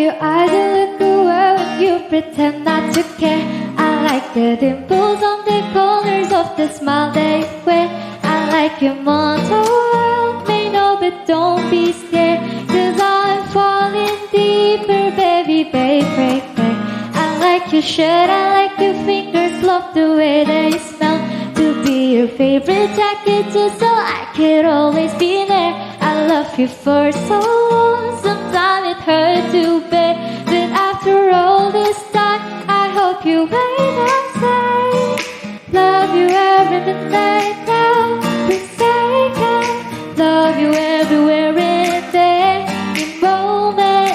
you idle look away when you pretend not to care. I like the dimples on the corners of the smile they wear. I like your motto, help me know, but don't be scared, 'cause I'm falling deeper, baby, babe, break, break. I like your shirt, I like your fingers, love the way they smell. To be your favorite jacket just so I could always be there. I love you for so long, sometimes it hurts to bear, but after all this time I hope you wait and say, love you every midnight now, forsaken. Love you everywhere in any moment,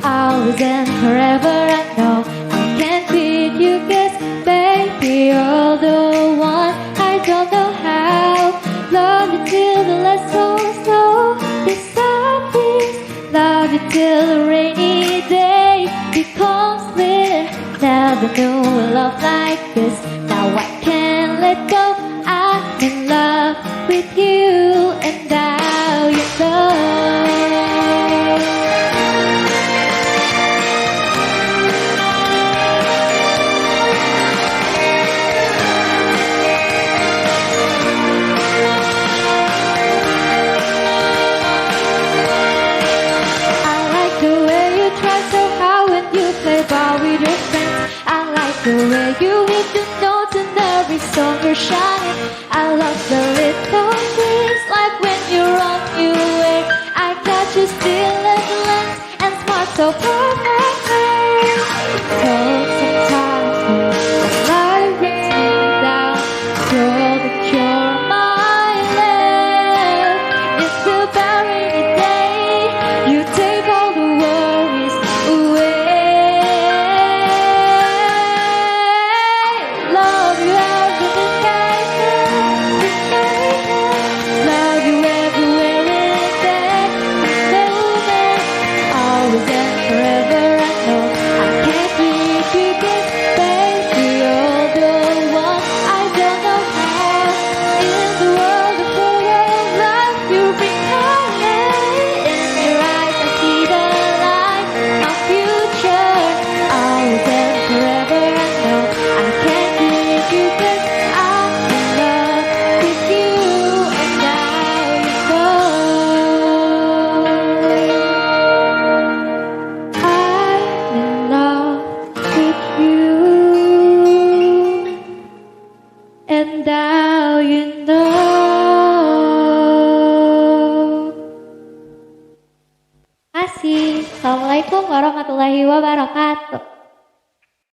always and forever. I know I can't beat you, 'cause baby you're the one. I don't know how, love you till the last snow disappears. Love you till the rainy day becomes clear. Never knew a love like this, now I can't let go. I'm in love with you, and now you know. With your friends, I like the way you hit the notes in every song you're shining. I love the little things, like when you're on your way. I got you still at the lens and smart so perfectly. So sometimes when life brings me down, you're the cure my life. It's the very day you take all the worries away. Assalamualaikum warahmatullahi wabarakatuh.